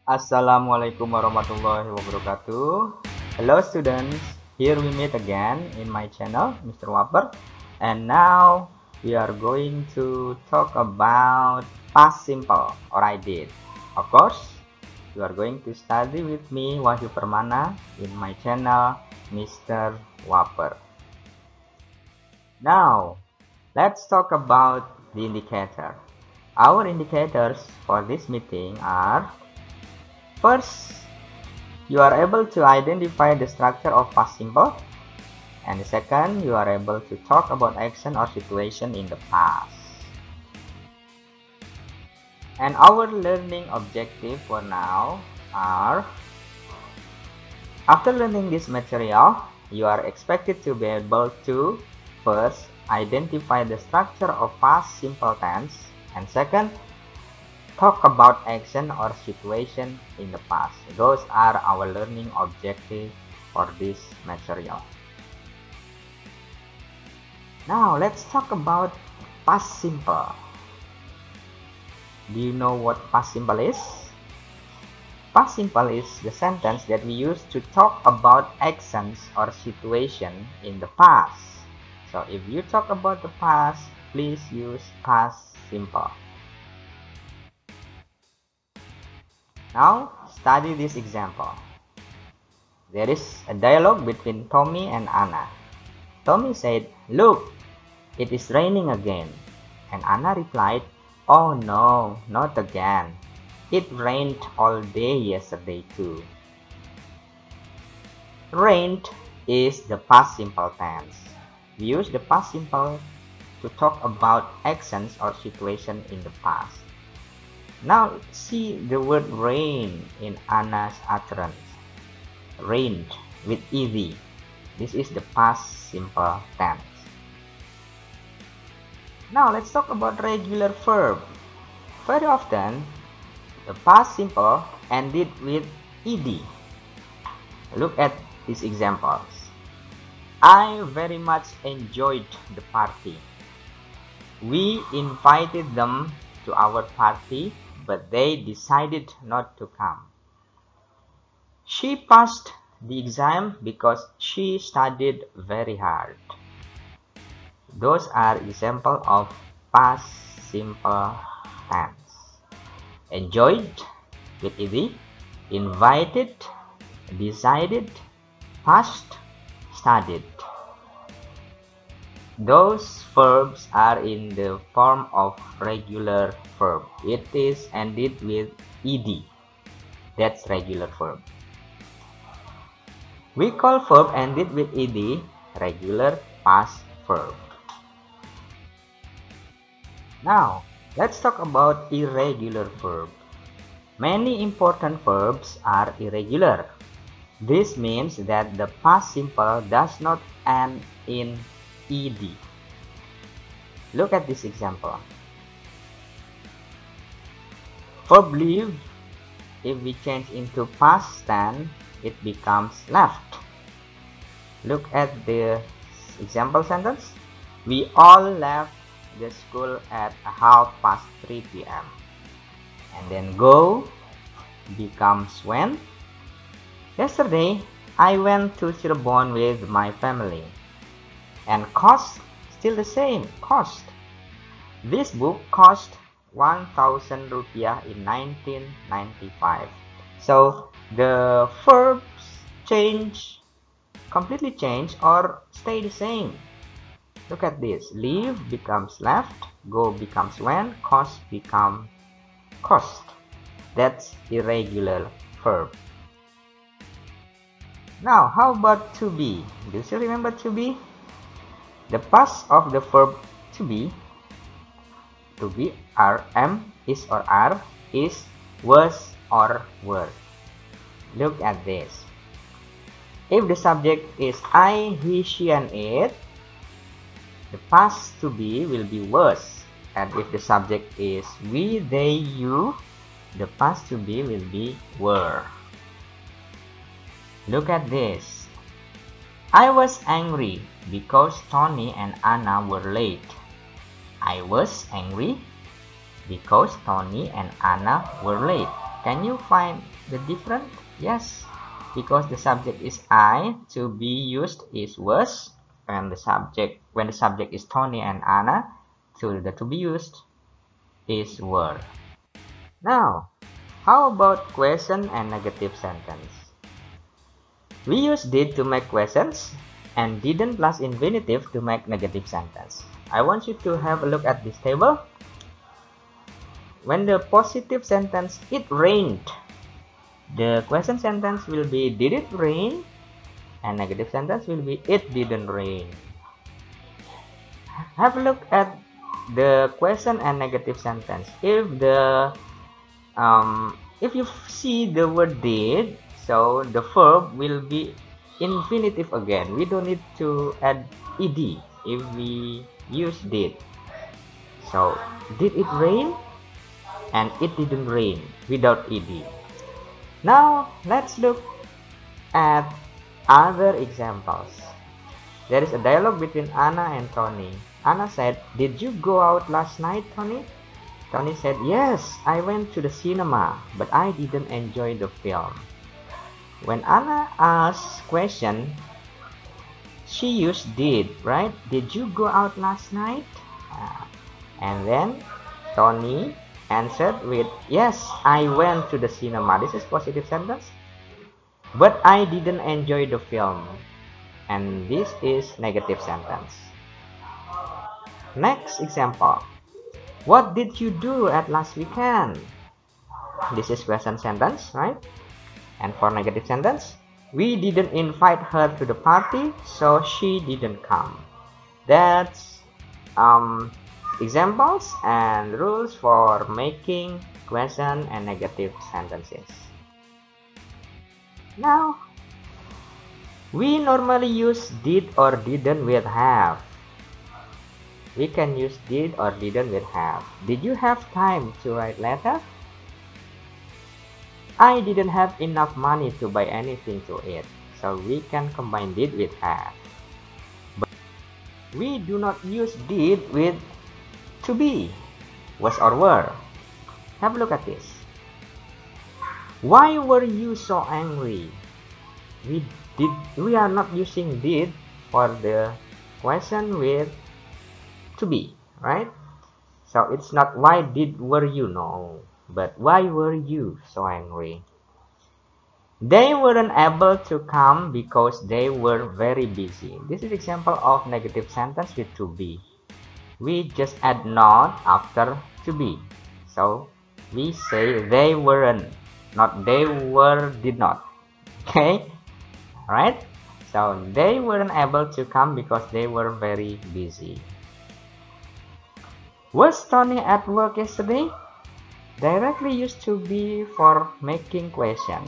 Assalamualaikum warahmatullahi wabarakatuh. Hello students, here we meet again in my channel, Mr. Wapper. And now we are going to talk about past simple or I did. Of course, you are going to study with me Wahyu Permana in my channel, Mr. Wapper. Now, let's talk about the indicator. Our indicators for this meeting are: first, you are able to identify the structure of past simple. And the second, you are able to talk about action or situation in the past. And our learning objective for now are: after learning this material, you are expected to be able to first identify the structure of past simple tense, and second, talk about action or situation in the past. Those are our learning objectives for this material. Now let's talk about past simple. Do you know what past simple is? Past simple is the sentence that we use to talk about actions or situation in the past. So if you talk about the past, please use past simple. Now, study this example. There is a dialogue between Tommy and Anna. Tommy said, "Look, it is raining again." And Anna replied, "Oh no, not again. It rained all day yesterday too." Rained is the past simple tense. We use the past simple to talk about actions or situation in the past. Now see the word rain in Anna's utterance. Rained with ed. This is the past simple tense. Now let's talk about regular verb. Very often, the past simple ended with ed. Look at these examples. I very much enjoyed the party. We invited them to our party, but they decided not to come. She passed the exam because she studied very hard. Those are examples of past simple tense. Enjoyed with ed, invited, decided, passed, studied. Those verbs are in the form of regular verb. It is ended with ed. That's regular verb. We call verb ended with ed regular past verb. Now, let's talk about irregular verb. Many important verbs are irregular. This means that the past simple does not end in ed. Look at this example. Verb leave, if we change into past tense, it becomes left. Look at the example sentence. We all left the school at 3:30 p.m. And then go becomes went. Yesterday, I went to Cirebon with my family. And cost, still the same, cost. This book cost 1,000 rupiah in 1995. So the verbs completely change or stay the same. Look at this. Leave becomes left, go becomes went, cost becomes cost. That's irregular verb. Now, how about to be? Do you still remember to be? The past of the verb to be, am, is or are, is, was or were. Look at this. If the subject is I, he, she, and it, the past to be will be was. And if the subject is we, they, you, the past to be will be were. Look at this. I was angry because Tony and Anna were late. I was angry because Tony and Anna were late. Can you find the difference? Yes, because the subject is I, to be used is was, and when the subject is Tony and Anna, the to be used is were. Now, how about question and negative sentence? We use did to make questions and didn't plus infinitive to make negative sentence. I want you to have a look at this table. When the positive sentence it rained, the question sentence will be did it rain, and negative sentence will be it didn't rain. Have a look at the question and negative sentence. If you see the word did, so the verb will be infinitive again. We don't need to add ed if we use did. So did it rain, and it didn't rain without ed. Now let's look at other examples. There is a dialogue between Anna and Tony. Anna said, "Did you go out last night, Tony?" Tony said, "Yes, I went to the cinema, but I didn't enjoy the film." When Anna asks question, she used did, right? Did you go out last night? And then Tony answered with, "Yes, I went to the cinema." This is positive sentence. "But I didn't enjoy the film." And this is negative sentence. Next example. What did you do at last weekend? This is question sentence, right? And for negative sentence, we didn't invite her to the party, so she didn't come. That's examples and rules for making question and negative sentences. Now, we normally use did or didn't with have. We can use did or didn't with have. Did you have time to write letter? I didn't have enough money to buy anything to eat. So we can combine did with have. But we do not use did with to be, was or were. Have a look at this. Why were you so angry? We are not using did for the question with to be, right? So it's not why were you, no, but why were you so angry? They weren't able to come because they were very busy. This is example of negative sentence with to be. We just add not after to be. So we say they weren't, not they were did not. Okay? Alright? So they weren't able to come because they were very busy. Was Tony at work yesterday? Directly used to be for making question.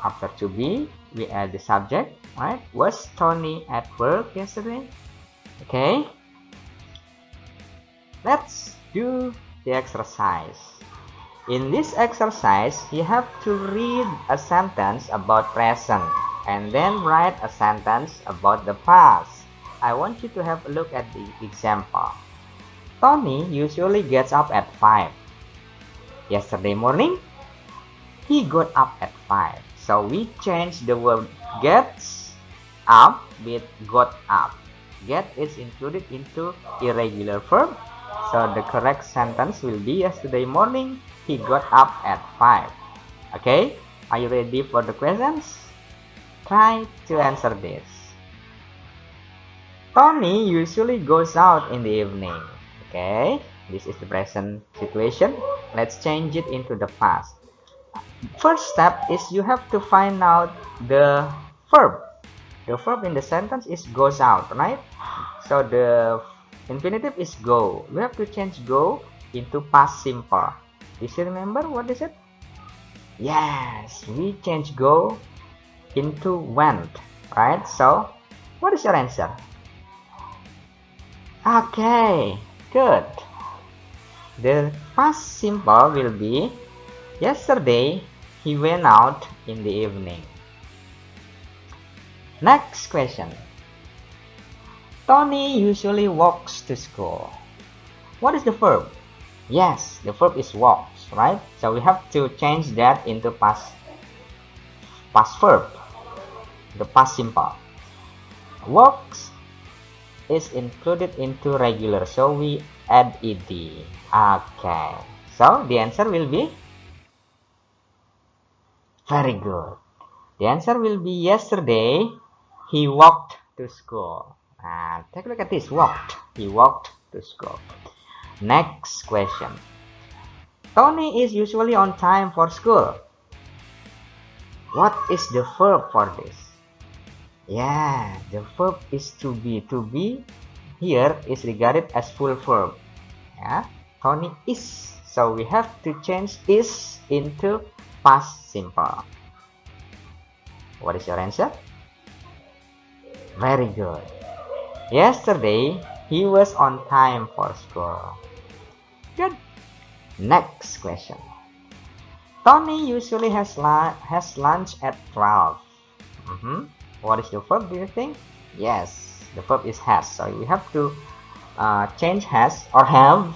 After to be, we add the subject, right? Was Tony at work yesterday? Okay. Let's do the exercise. In this exercise, you have to read a sentence about present and then write a sentence about the past. I want you to have a look at the example. Tony usually gets up at 5. Yesterday morning, he got up at 5. So we change the word gets up with got up. Get is included into irregular verb. So the correct sentence will be yesterday morning, he got up at 5. Okay, are you ready for the questions? Try to answer this. Tony usually goes out in the evening. Okay, this is the present situation. Let's change it into the past. First step is you have to find out the verb. The verb in the sentence is goes out, right? So the infinitive is go. We have to change go into past simple. Do you remember what is it? Yes, we change go into went, right? So what is your answer? Okay, good. The past simple will be yesterday he went out in the evening. Next question. Tony usually walks to school. What is the verb? Yes, the verb is walks. right? So we have to change that into past verb, the past simple. Walks is included into regular, so we add ed. Okay, so the answer will be very good. The answer will be yesterday he walked to school. Take a look at this. Walked. He walked to school. Next question. Tony is usually on time for school. What is the verb for this? Yeah, the verb is to be. To be here is regarded as full verb. Yeah, Tony is. So we have to change is into past simple. What is your answer? Very good. Yesterday, he was on time for school. Good. Next question. Tony usually has lunch at 12. What is the verb, do you think? Yes, the verb is has. So we have to change has or have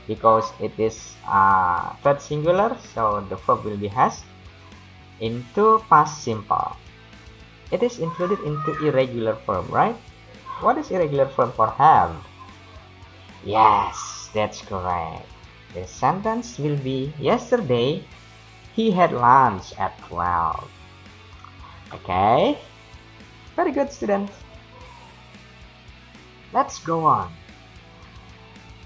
because it is third singular. So the verb will be has into past simple. It is included into irregular verb, right? What is irregular verb for have? Yes, that's correct. The sentence will be yesterday he had lunch at 12. Okay, very good, students. Let's go on.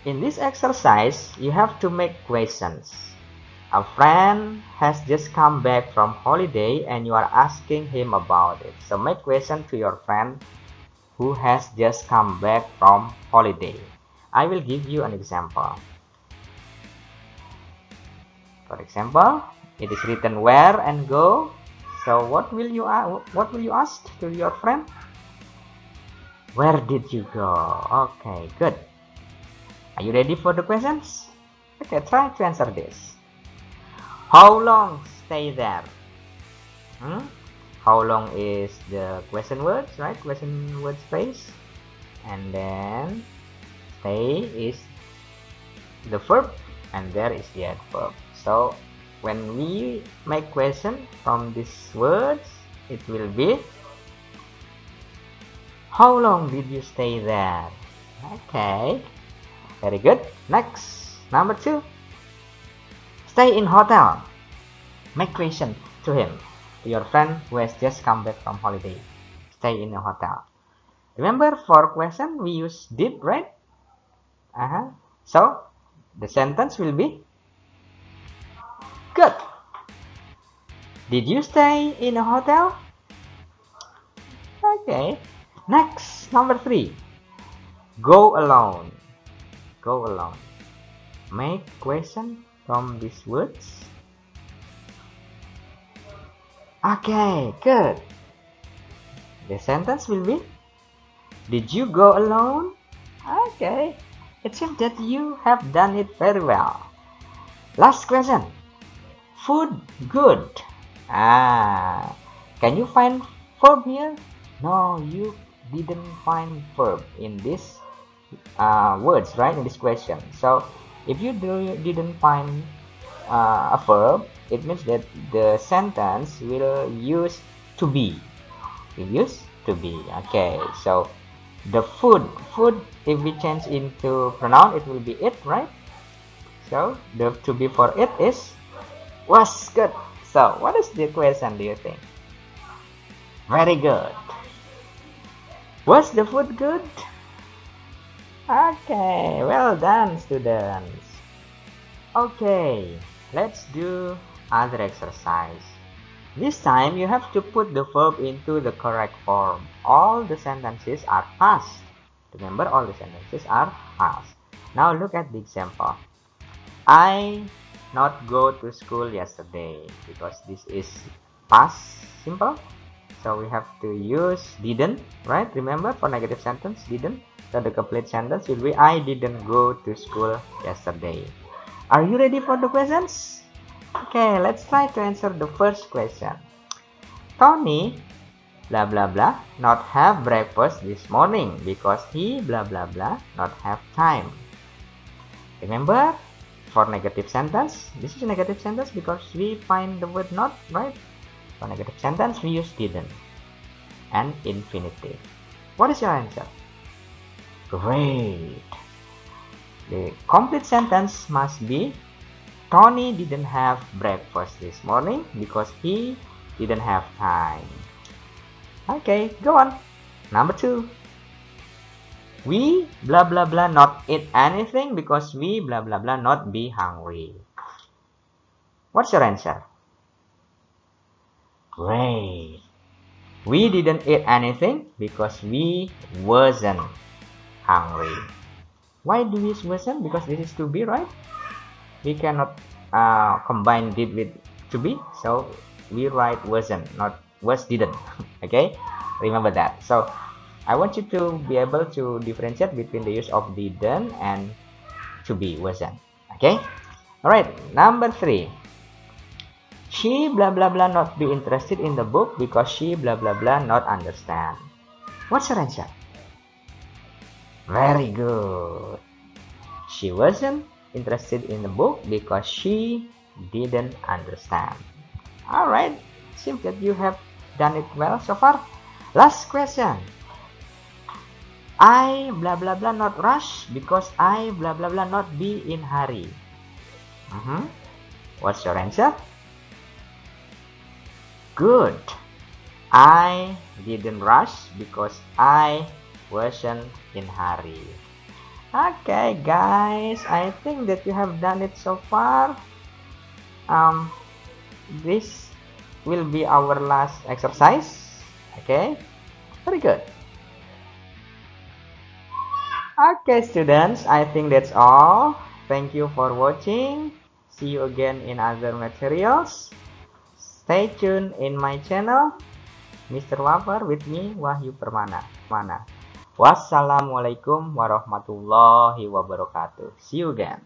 In this exercise, you have to make questions. A friend has just come back from holiday and you are asking him about it. So make question to your friend who has just come back from holiday. I will give you an example. For example, it is written where and go. So what will you ask to your friend? Where did you go? Okay, good. Are you ready for the questions? Okay, try to answer this. How long stay there? How long is the question words, right? Question word space. And then stay is the verb and there is the adverb. So when we make question from these words, it will be how long did you stay there? Okay, very good. Next, number 2. Stay in hotel. Make question to him, to your friend who has just come back from holiday. Stay in a hotel. Remember for question we use did, right? So the sentence will be good. Did you stay in a hotel? Okay. Next, number 3. Go alone. Go alone. Make question from these words. Okay, good. The sentence will be, did you go alone? Okay, it seems that you have done it very well. Last question. Food good. Can you find verb here? No, you didn't find verb in this words, right, in this question. So if you didn't find a verb, it means that the sentence will use to be. Will use to be. Okay, so the food, if we change into pronoun, it will be it, right? So the to be for it is was. Good. So what is the question, do you think? Very good. Was the food good? Okay, well done, students. Okay, let's do other exercise. This time you have to put the verb into the correct form. All the sentences are past. Remember, all the sentences are past. Now look at the example. I not go to school yesterday, because this is past simple. So we have to use didn't, right? Remember, for negative sentence, didn't. So the complete sentence will be, I didn't go to school yesterday. Are you ready for the questions? Okay, let's try to answer the first question. Tony, blah blah blah, not have breakfast this morning because he blah blah blah not have time. Remember, for negative sentence, this is a negative sentence because we find the word not, right? For negative sentence, we use didn't and infinitive. What is your answer? Great. The complete sentence must be Tony didn't have breakfast this morning because he didn't have time. Okay, go on. Number 2. We blah blah blah not eat anything because we blah blah blah not be hungry. What's your answer? Great. We didn't eat anything because we wasn't hungry. Why do we use wasn't? Because this is to be, right? We cannot combine did with to be, so we write wasn't, not was didn't. Okay, remember that. So I want you to be able to differentiate between the use of didn't and to be, wasn't. Okay, all right. Number 3. She blah blah blah not be interested in the book because she blah blah blah not understand. What's your answer? Very good. She wasn't interested in the book because she didn't understand. All right, seems that you have done it well so far. Last question. I blah blah blah not rush because I blah blah blah not be in hurry. What's your answer? Good. I didn't rush because I wasn't in hurry. Okay guys, I think that you have done it so far. This will be our last exercise. Okay, very good. Okay students, I think that's all. Thank you for watching. See you again in other materials. Stay tuned in my channel, Mr. Wafer with me, Wahyu Permana. Wassalamualaikum warahmatullahi wabarakatuh. See you again.